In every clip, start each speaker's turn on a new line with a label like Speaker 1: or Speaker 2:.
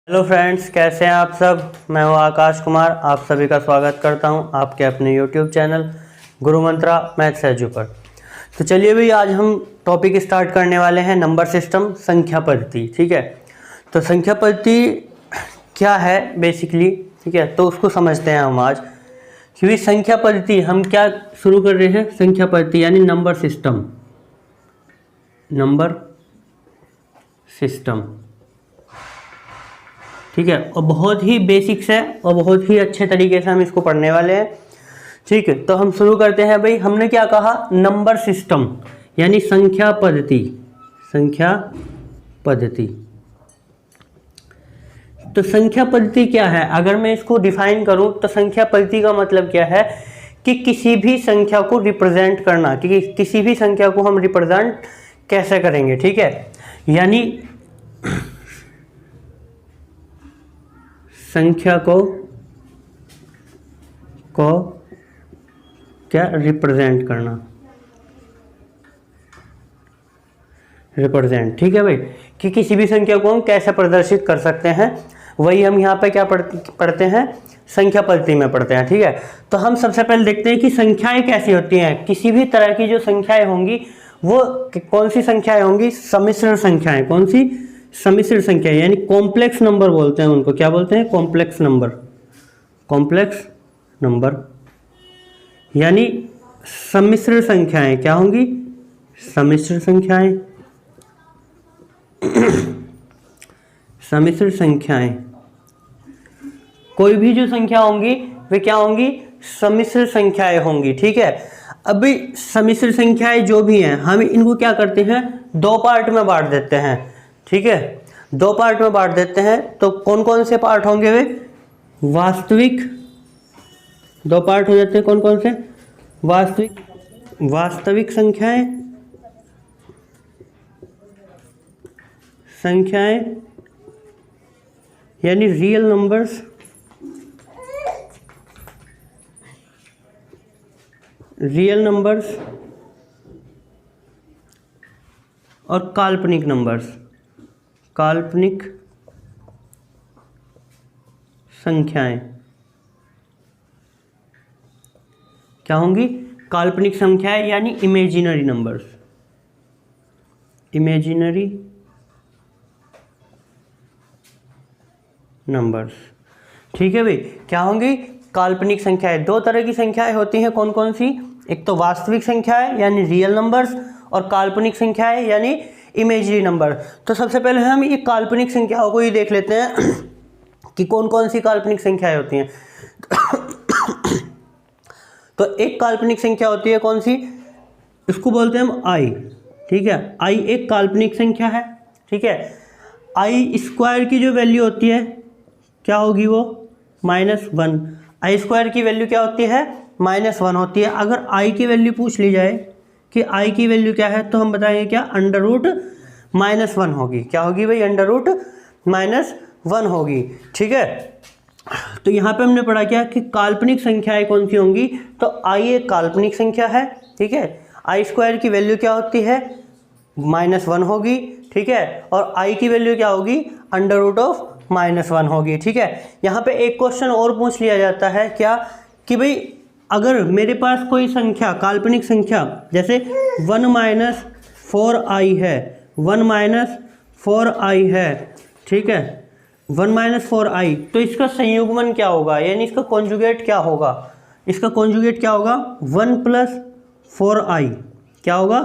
Speaker 1: Hello friends, कैसे हैं आप सब। मैं हूं आकाश कुमार, आप सभी का स्वागत करता हूं आपके अपने यूट्यूब चैनल गुरु मंत्रा मैथ्स एजू पर। तो चलिए भाई, आज हम टॉपिक स्टार्ट करने वाले हैं नंबर सिस्टम, संख्या पद्धति। ठीक है, तो संख्या पद्धति क्या है बेसिकली, ठीक है, तो उसको समझते हैं हम आज। क्योंकि संख्या पद्धति हम क्या शुरू कर रहे हैं, संख्या पद्धति यानी नंबर सिस्टम। नंबर सिस्टम, ठीक है, और बहुत ही बेसिक्स है और बहुत ही अच्छे तरीके से हम इसको पढ़ने वाले हैं। ठीक है, तो हम शुरू करते हैं भाई। हमने क्या कहा, नंबर सिस्टम यानी संख्या पद्धति। संख्या पद्धति, तो संख्या पद्धति क्या है, अगर मैं इसको डिफाइन करूं तो संख्या पद्धति का मतलब क्या है कि किसी भी संख्या को रिप्रेजेंट करना, कि किसी भी संख्या को हम रिप्रेजेंट कैसे करेंगे। ठीक है, यानी संख्या को क्या रिप्रेजेंट करना, रिप्रेजेंट। ठीक है भाई, कि किसी भी संख्या को हम कैसे प्रदर्शित कर सकते हैं, वही हम यहाँ पे क्या पढ़ते हैं, संख्या पद्धति में पढ़ते हैं। ठीक है, तो हम सबसे पहले देखते हैं कि संख्याएं कैसी होती हैं। किसी भी तरह की जो संख्याएं होंगी वो कौन सी संख्याएं होंगी, सम्मिश्र संख्याएं। कौन सी, सम्मिश्र संख्या, यानी कॉम्प्लेक्स नंबर बोलते हैं उनको। क्या बोलते हैं, कॉम्प्लेक्स नंबर। कॉम्प्लेक्स नंबर यानी सम्मिश्र संख्याएं क्या होंगी, सम्मिश्र संख्याएं। सम्मिश्र संख्याएं, कोई भी जो संख्या होंगी वे क्या होंगी, सम्मिश्र संख्याएं होंगी। ठीक है, अभी सम्मिश्र संख्याएं जो भी हैं हम इनको क्या करते हैं, दो पार्ट में बांट देते हैं। ठीक है, दो पार्ट में बांट देते हैं। तो कौन कौन से पार्ट होंगे वे, वास्तविक, दो पार्ट हो जाते हैं। कौन कौन से, वास्तविक संख्याएं, संख्याएं यानी रियल नंबर्स, रियल नंबर्स, और काल्पनिक नंबर्स, काल्पनिक संख्याएं क्या होंगी, काल्पनिक संख्याएं यानी इमेजिनरी नंबर्स, इमेजिनरी नंबर्स। ठीक है भाई, क्या होंगी, काल्पनिक संख्याएं। दो तरह की संख्याएं होती हैं, कौन कौन सी, एक तो वास्तविक संख्याएं यानी रियल नंबर्स, और काल्पनिक संख्याएं यानी इमेजिनरी नंबर। तो सबसे पहले हम ये काल्पनिक संख्याओं को ही देख लेते हैं कि कौन कौन सी काल्पनिक संख्याएं होती हैं। तो एक काल्पनिक संख्या होती है कौन सी, इसको बोलते हैं हम आई। ठीक है, आई एक काल्पनिक संख्या है। ठीक है, आई स्क्वायर की जो वैल्यू होती है क्या होगी, वो -1। आई स्क्वायर की वैल्यू क्या होती है, -1 होती है। अगर आई की वैल्यू पूछ ली जाए कि आई की वैल्यू क्या है, तो हम बताएंगे क्या, √-1 होगी। क्या होगी भाई, √-1 होगी। ठीक है, तो यहाँ पे हमने पढ़ा क्या कि काल्पनिक संख्याएं कौन सी होंगी, तो आई एक काल्पनिक संख्या है। ठीक है, आई स्क्वायर की वैल्यू क्या होती है, -1 होगी। ठीक है, और आई की वैल्यू क्या होगी, √-1 होगी। ठीक है, यहाँ पे एक क्वेश्चन और पूछ लिया जाता है क्या, कि भाई अगर मेरे पास कोई संख्या, काल्पनिक संख्या, जैसे 1 - 4i है, 1 - 4i है। ठीक है, 1 - 4i, तो इसका संयुग्मन क्या होगा, यानी इसका कॉन्जुगेट क्या होगा, इसका कॉन्जुगेट क्या होगा, 1 + 4i। क्या होगा,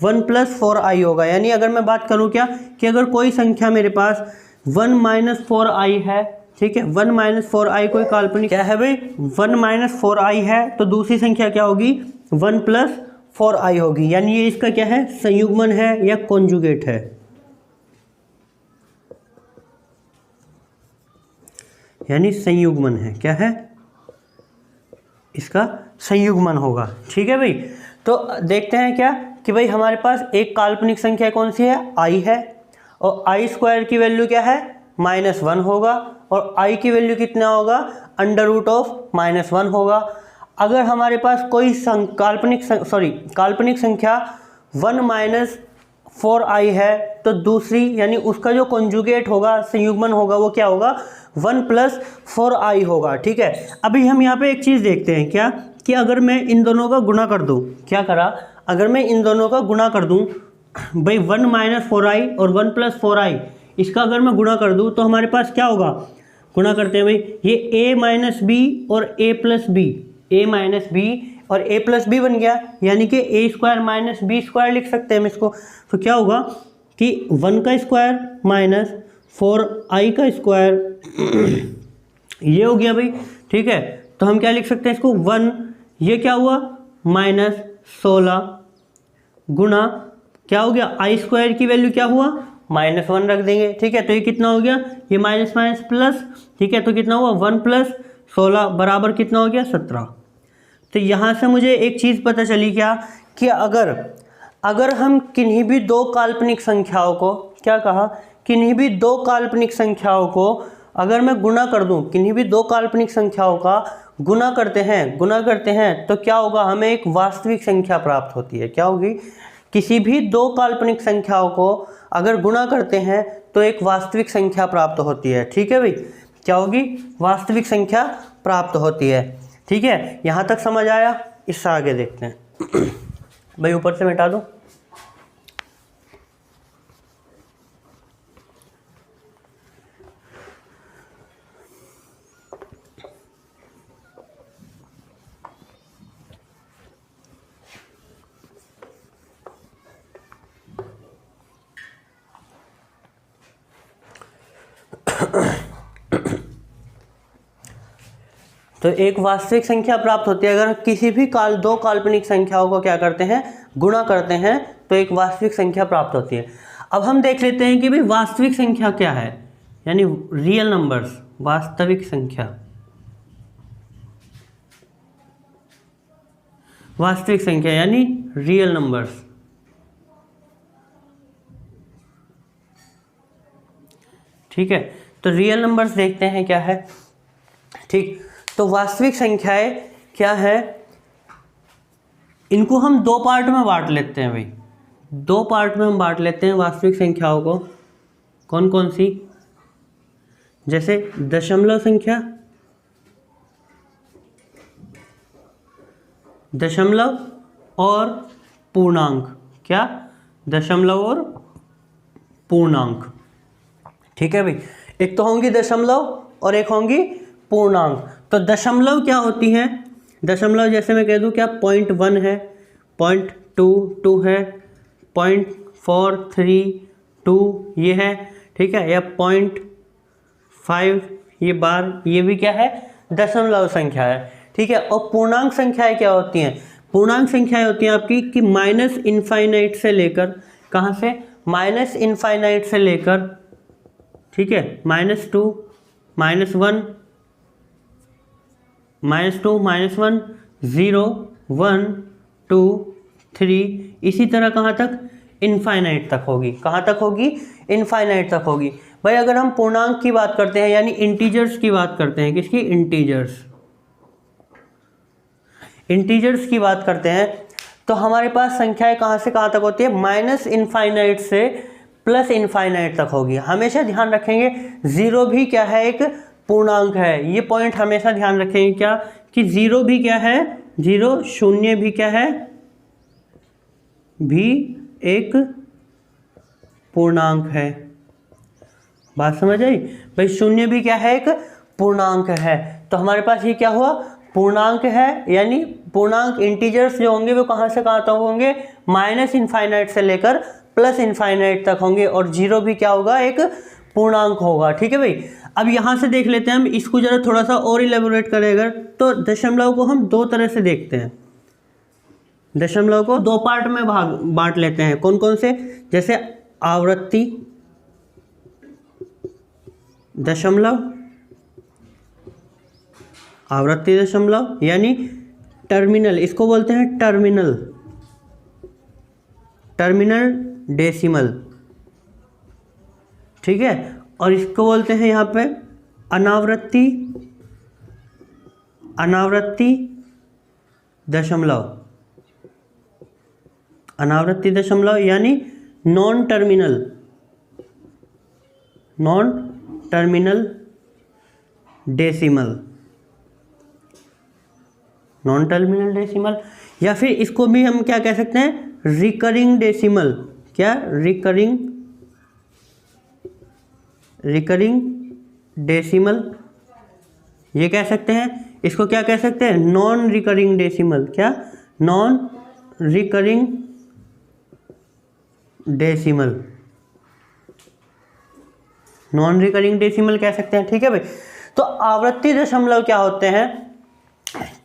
Speaker 1: 1 + 4i होगा। यानी अगर मैं बात करूं क्या, कि अगर कोई संख्या मेरे पास 1 - 4i है, ठीक है, 1 - 4i कोई काल्पनिक क्या है भाई, 1 - 4i है, तो दूसरी संख्या क्या होगी, 1 + 4i होगी। यानी ये इसका क्या है, संयुग्मन है या कॉन्जुगेट है। यानी संयुग्मन है, क्या है, इसका संयुग्मन होगा। ठीक है भाई, तो देखते हैं क्या कि भाई हमारे पास एक काल्पनिक संख्या कौन सी है, आई है, और आई स्क्वायर की वैल्यू क्या है, -1 होगा, और आई की वैल्यू कितना होगा, √-1 होगा। अगर हमारे पास कोई काल्पनिक संख्या 1 - 4i है तो दूसरी यानी उसका जो कॉन्जुगेट होगा, संयुग्मन होगा, वो क्या होगा 1 + 4i होगा। ठीक है, अभी हम यहाँ पे एक चीज़ देखते हैं क्या कि अगर मैं इन दोनों का गुणा कर दूँ, क्या करा, अगर मैं इन दोनों का गुणा कर दूँ भाई 1 - 4i और 1 + 4i, इसका अगर मैं गुणा कर दूँ तो हमारे पास क्या होगा, गुणा करते हैं भाई, ये a - b और a + b, a - b और a + b बन गया, यानी कि a² - b² लिख सकते हैं हम इसको। तो क्या होगा कि 1 का स्क्वायर माइनस 4i का स्क्वायर ये हो गया भाई। ठीक है, तो हम क्या लिख सकते हैं इसको 1, ये क्या हुआ -16 गुणा क्या हो गया i² की वैल्यू क्या हुआ -1 रख देंगे। ठीक है, तो ये कितना हो गया, ये माइनस माइनस प्लस। ठीक है, तो कितना हुआ 1 + 16 बराबर कितना हो गया 17। तो यहाँ से मुझे एक चीज़ पता चली क्या कि अगर हम किन्हीं भी दो काल्पनिक संख्याओं को, क्या कहा, किन्हीं भी दो काल्पनिक संख्याओं को अगर मैं गुणा कर दूं, किन्हीं भी दो काल्पनिक संख्याओं का गुणा करते हैं तो क्या होगा, हमें एक वास्तविक संख्या प्राप्त होती है। क्या होगी, किसी भी दो काल्पनिक संख्याओं को अगर गुणा करते हैं तो एक वास्तविक संख्या प्राप्त होती है। ठीक है भाई, क्या होगी, वास्तविक संख्या प्राप्त होती है। ठीक है, यहाँ तक समझ आया, इससे आगे देखते हैं भाई ऊपर से मिटा दो। तो एक वास्तविक संख्या प्राप्त होती है अगर किसी भी दो काल्पनिक संख्याओं को क्या करते हैं, गुणा करते हैं, तो एक वास्तविक संख्या प्राप्त होती है। अब हम देख लेते हैं कि भाई वास्तविक संख्या क्या है, यानी रियल नंबर्स, वास्तविक संख्या, वास्तविक संख्या यानी रियल नंबर्स। ठीक है, तो रियल नंबर्स देखते हैं क्या है। ठीक, तो वास्तविक संख्याएं क्या है, इनको हम दो पार्ट में बांट लेते हैं भाई, दो पार्ट में हम बांट लेते हैं वास्तविक संख्याओं को। कौन कौन सी, जैसे दशमलव संख्या, दशमलव और पूर्णांक, क्या, दशमलव और पूर्णांक। ठीक है भाई, एक तो होंगी दशमलव और एक होंगी पूर्णांक। तो दशमलव क्या होती हैं, दशमलव जैसे मैं कह दूं क्या 0.1 है, 0.22 है, 0.432 ये है। ठीक है, या 0.5 ये बार, ये भी क्या है, दशमलव संख्या है। ठीक है, और पूर्णांक संख्याएं क्या होती हैं, पूर्णांक संख्याएं होती हैं आपकी कि -∞ से लेकर, कहाँ से, -∞ से लेकर, ठीक है, -2 -1 -2 -1 0 1 2 3 इसी तरह कहाँ तक, इनफाइनाइट तक होगी। कहाँ तक होगी, इनफाइनाइट तक होगी। भाई अगर हम पूर्णांक की बात करते हैं यानी इंटीजर्स की बात करते हैं, किसकी, इंटीजर्स, इंटीजर्स की बात करते हैं, तो हमारे पास संख्याएं कहाँ से कहाँ तक होती है, -∞ से +∞ तक होगी। हमेशा ध्यान रखेंगे 0 भी क्या है, एक पूर्णांक है। ये पॉइंट हमेशा ध्यान रखेंगे क्या कि 0 भी क्या है, 0 शून्य भी क्या है, भी एक पूर्णांक है। बात समझ आई भाई, शून्य भी क्या है, एक पूर्णांक है। तो हमारे पास ये क्या हुआ, पूर्णांक है, यानी पूर्णांक इंटीजर्स जो होंगे वो कहाँ से कहाँ तक होंगे, -∞ से लेकर +∞ तक होंगे, और 0 भी क्या होगा, एक पूर्णांक होगा। ठीक है भाई, अब यहाँ से देख लेते हैं हम इसको जरा थोड़ा सा और इलेबोरेट करें अगर, तो दशमलव को हम दो तरह से देखते हैं, दशमलव को दो पार्ट में बांट लेते हैं। कौन कौन से, जैसे आवृत्ति दशमलव, आवृत्ति दशमलव यानी टर्मिनल, इसको बोलते हैं टर्मिनल, टर्मिनल डेसिमल। ठीक है, और इसको बोलते हैं यहाँ पे अनावृत्ति, अनावृत्ति दशमलव, अनावृत्ति दशमलव यानी non terminal decimal, non terminal decimal, या फिर इसको भी हम क्या कह सकते हैं, रिकरिंग डेसिमल। क्या? रिकरिंग डेसिमल, ये कह सकते हैं। इसको क्या कह सकते हैं, नॉन रिकरिंग डेसिमल। क्या? Non recurring decimal, non recurring decimal कह सकते हैं। ठीक है भाई। तो आवर्ती दशमलव क्या होते हैं,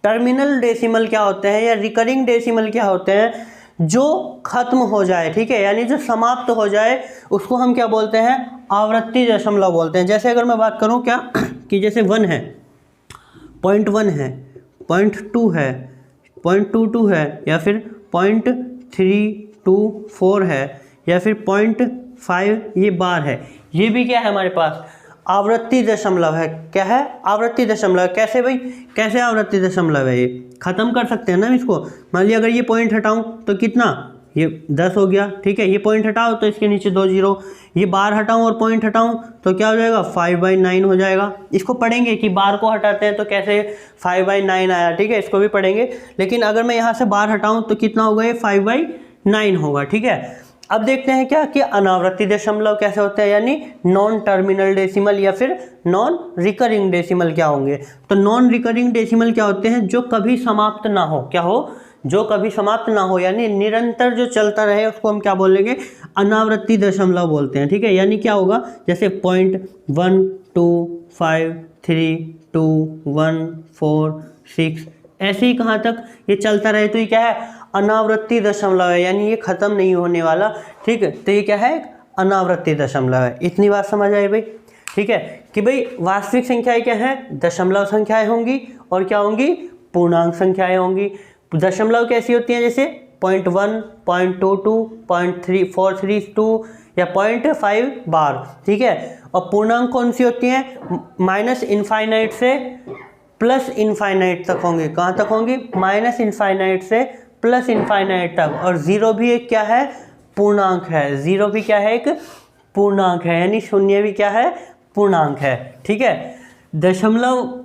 Speaker 1: टर्मिनल डेसिमल क्या होते हैं, या रिकरिंग डेसिमल क्या होते हैं, जो खत्म हो जाए, ठीक है, यानी जो समाप्त हो जाए, उसको हम क्या बोलते हैं, आवर्ती दशमलव बोलते हैं। जैसे अगर मैं बात करूं क्या कि जैसे 1 है, 0.1 है, 0.2 है, 0.22 है, या फिर 0.324 है, या फिर 0.5 ये बार है, ये भी क्या है हमारे पास, आवर्ती दशमलव है। क्या है? आवर्ती दशमलव। कैसे भाई, कैसे आवर्ती दशमलव है? ये खत्म कर सकते हैं ना इसको। मान लिया अगर ये पॉइंट हटाऊं तो कितना, ये 10 हो गया। ठीक है, ये पॉइंट हटाओ तो इसके नीचे 2 जीरो, ये बार हटाऊं और पॉइंट हटाऊं तो क्या हो जाएगा, 5/9 हो जाएगा। इसको पढ़ेंगे कि बार को हटाते हैं तो कैसे 5/9 आया। ठीक है, इसको भी पढ़ेंगे। लेकिन अगर मैं यहाँ से बार हटाऊं तो कितना होगा, ये 5/9 होगा। ठीक है, अब देखते हैं क्या कि अनावर्ती दशमलव कैसे होते हैं, यानी नॉन टर्मिनल डेसिमल या फिर नॉन रिकरिंग डेसिमल क्या होंगे। तो नॉन रिकरिंग डेसिमल क्या होते हैं, जो कभी समाप्त ना हो। क्या हो? जो कभी समाप्त ना हो, यानी निरंतर जो चलता रहे, उसको हम क्या बोलेंगे, अनावर्ती दशमलव बोलते हैं। ठीक है, यानी क्या होगा, जैसे 0.1253214 ऐसे ही कहाँ तक ये चलता रहे, तो ये क्या है, अनावर्ती दशमलव है, यानी ये खत्म नहीं होने वाला। ठीक है, तो ये क्या है, एक अनावर्ती दशमलव है। इतनी बात समझ आई भाई। ठीक है, कि भाई वास्तविक संख्याएं क्या है, दशमलव संख्याएं होंगी, और क्या होंगी, पूर्णांक संख्याएं होंगी। दशमलव कैसी होती हैं, जैसे 0.1, 0.22, 0.432 या 0.5 बार। ठीक है, और पूर्णांक कौन सी होती हैं, -इनफाइनाइट से प्लस इनफाइनाइट तक होंगे। कहाँ तक होंगी, -इनफाइनाइट से प्लस इनफाइनाइट तक। और जीरो भी एक क्या है, पूर्णांक है। जीरो भी क्या है, एक पूर्णांक है, यानी शून्य भी क्या है, पूर्णांक है। ठीक है, दशमलव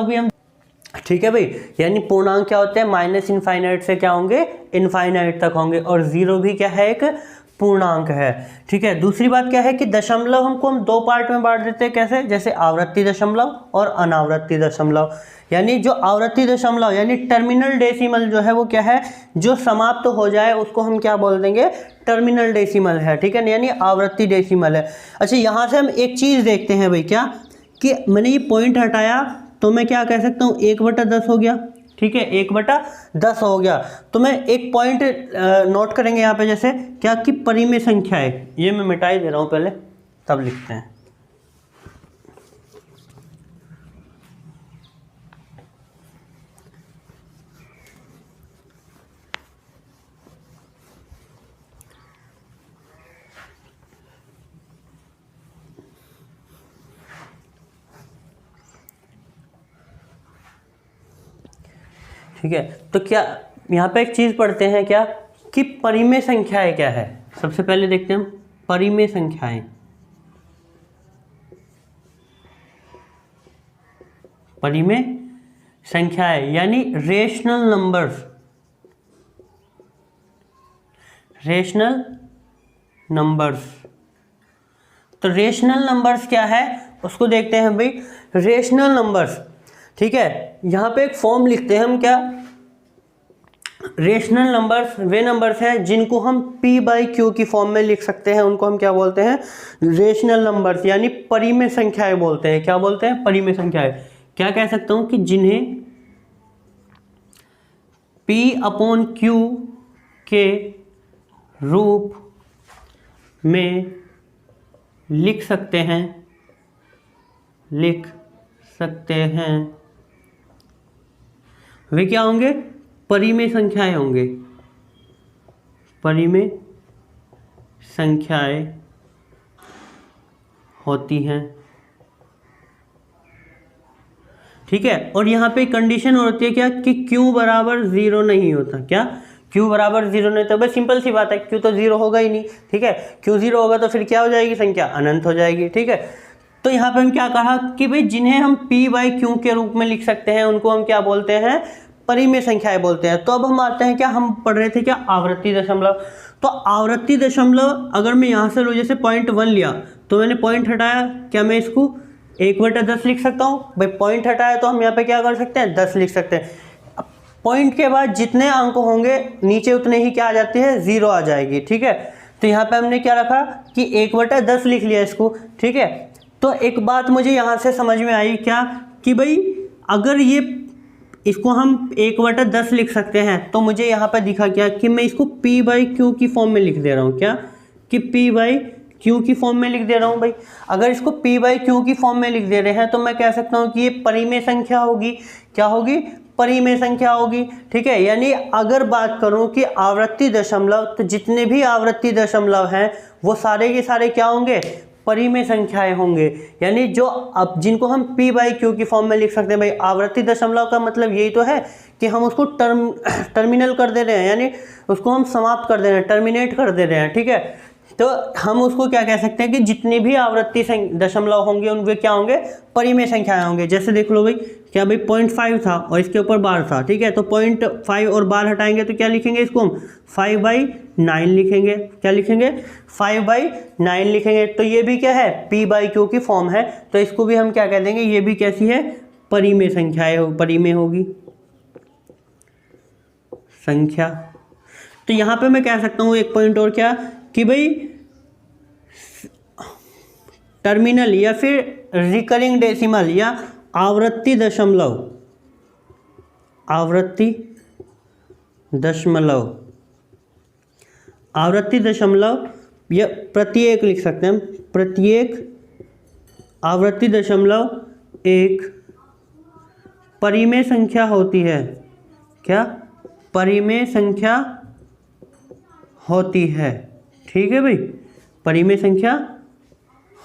Speaker 1: भी हम, ठीक है भाई, यानी पूर्णांक क्या होते हैं, -इनफाइनाइट से क्या होंगे, इनफाइनाइट तक होंगे। और जीरो भी क्या है, एक पूर्णांक है। ठीक है, दूसरी बात क्या है कि दशमलव हमको हम 2 पार्ट में बांट देते हैं। कैसे? जैसे आवर्ती दशमलव और अनावर्ती दशमलव। यानी जो आवर्ती दशमलव यानी टर्मिनल डेसिमल जो है वो क्या है, जो समाप्त हो जाए उसको हम क्या बोल देंगे, टर्मिनल डेसिमल है। ठीक है, यानी आवर्ती डेसिमल है। अच्छा, यहाँ से हम एक चीज़ देखते हैं भाई, क्या कि मैंने ये पॉइंट हटाया तो मैं क्या कह सकता हूँ, 1/10 हो गया। ठीक है, 1/10 हो गया। तो मैं एक पॉइंट नोट करेंगे यहाँ पे, जैसे क्या कि परिमेय संख्या है, ये मैं मिटा ही दे रहा हूँ पहले, तब लिखते हैं। ठीक है, तो क्या यहाँ पे एक चीज़ पढ़ते हैं क्या कि परिमेय संख्याएं क्या है। सबसे पहले देखते हैं हम परिमेय संख्याएं। परिमेय संख्याएं यानी रेशनल नंबर्स। रेशनल नंबर्स, तो रेशनल नंबर्स क्या है उसको देखते हैं भाई। रेशनल नंबर्स, ठीक है, यहाँ पे एक फॉर्म लिखते हैं हम, क्या रेशनल नंबर्स वे नंबर्स हैं जिनको हम p/q की फॉर्म में लिख सकते हैं, उनको हम क्या बोलते हैं, रेशनल नंबर्स यानी परिमेय संख्याएं बोलते हैं। क्या बोलते हैं, परिमेय संख्याएं। क्या कह सकता हूं कि जिन्हें p/q के रूप में लिख सकते हैं, वे क्या होंगे, परिमेय संख्याएं होंगे। परिमेय संख्याएं होती हैं। ठीक है, और यहाँ पे कंडीशन होती है क्या कि q = 0 नहीं होता। क्या क्यू बराबर 0 नहीं तो भाई सिंपल सी बात है, क्यू तो 0 होगा ही नहीं, ठीक है। क्यू 0 होगा तो फिर क्या हो जाएगी संख्या, अनंत हो जाएगी, ठीक है। तो यहाँ पे हम क्या कहा कि भाई जिन्हें हम p बाई क्यू के रूप में लिख सकते हैं उनको हम क्या बोलते हैं, परिमेय संख्याएं बोलते हैं। तो अब हम आते हैं, क्या हम पढ़ रहे थे, क्या आवर्ती दशमलव। तो आवर्ती दशमलव अगर मैं यहाँ से लो, जैसे 0.1 लिया तो मैंने पॉइंट हटाया, क्या मैं इसको 1/10 लिख सकता हूँ भाई, पॉइंट हटाया तो हम यहाँ पे क्या कर सकते हैं, 10 लिख सकते हैं। पॉइंट के बाद जितने अंक होंगे नीचे उतने ही क्या आ जाती है, 0 आ जाएगी, ठीक है। तो यहाँ पे हमने क्या रखा कि 1/10 लिख लिया इसको, ठीक है। तो एक बात मुझे यहाँ से समझ में आई, क्या कि भाई अगर ये इसको हम 1/10 लिख सकते हैं तो मुझे यहाँ पर दिखा क्या कि मैं इसको p बाई क्यू की फॉर्म में लिख दे रहा हूँ, क्या कि p बाई क्यू की फॉर्म में लिख दे रहा हूँ भाई। अगर इसको p बाई क्यू की फॉर्म में लिख दे रहे हैं तो मैं कह सकता हूँ कि ये परिमेय संख्या होगी, क्या होगी, परिमेय संख्या होगी, ठीक है। यानी अगर बात करूं कि आवर्ती दशमलव, तो जितने भी आवर्ती दशमलव हैं वो सारे के सारे क्या होंगे, परिमेय संख्याएं होंगे। यानी जो अब जिनको हम p बाई क्यू की फॉर्म में लिख सकते हैं भाई, आवर्ती दशमलव का मतलब यही तो है कि हम उसको टर्मिनल कर दे रहे हैं, यानी उसको हम समाप्त कर दे रहे हैं, टर्मिनेट कर दे रहे हैं, ठीक है। तो हम उसको क्या कह सकते हैं कि जितनी भी आवर्ती दशमलव होंगे उनके क्या होंगे, परिमेय संख्याएं होंगे। जैसे देख लो भाई, क्या भाई 0.5 था और इसके ऊपर बार था, ठीक है। तो 0.5 और बार हटाएंगे तो क्या लिखेंगे, इसको हम 5/9 लिखेंगे, क्या लिखेंगे, 5/9 लिखेंगे। तो ये भी क्या है, p बाई क्यू की फॉर्म है, तो इसको भी हम क्या कह देंगे, ये भी कैसी है, परिमेय संख्याएं हो, परिमेय होगी संख्या। तो यहाँ पे मैं कह सकता हूँ एक पॉइंट और, क्या कि भाई टर्मिनल या फिर रिकरिंग डेसिमल या आवर्ती दशमलव, आवर्ती दशमलव, आवर्ती दशमलव या प्रत्येक लिख सकते हैं हम, प्रत्येक आवर्ती दशमलव एक परिमेय संख्या होती है, क्या, परिमेय संख्या होती है, ठीक है भाई, परिमेय संख्या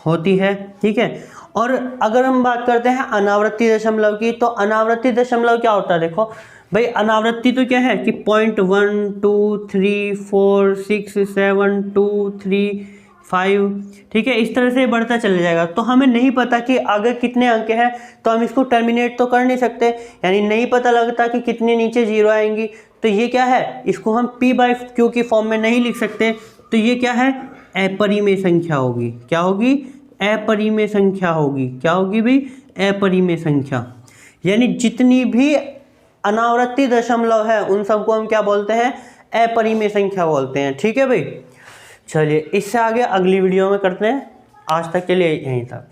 Speaker 1: होती है, ठीक है। और अगर हम बात करते हैं अनावृत्ति दशमलव की, तो अनावृत्ति दशमलव क्या होता है, देखो भाई अनावृत्ति तो क्या है कि 0.1 2 3 4 6 7 2 3 5, ठीक है, इस तरह से बढ़ता चला जाएगा। तो हमें नहीं पता कि आगे कितने अंक हैं, तो हम इसको टर्मिनेट तो कर नहीं सकते, यानी नहीं पता लगता कि कितने नीचे 0 आएंगी। तो ये क्या है, इसको हम p बाई क्यू की फॉर्म में नहीं लिख सकते, तो ये क्या है, अपरिमेय संख्या होगी, क्या होगी, अपरिमेय संख्या होगी, क्या होगी भाई, अपरिमेय संख्या। यानी जितनी भी अनावृत्ति दशमलव है उन सबको हम क्या बोलते हैं, अपरिमेय संख्या बोलते हैं, ठीक है भाई। चलिए इससे आगे अगली वीडियो में करते हैं, आज तक के लिए यहीं तक।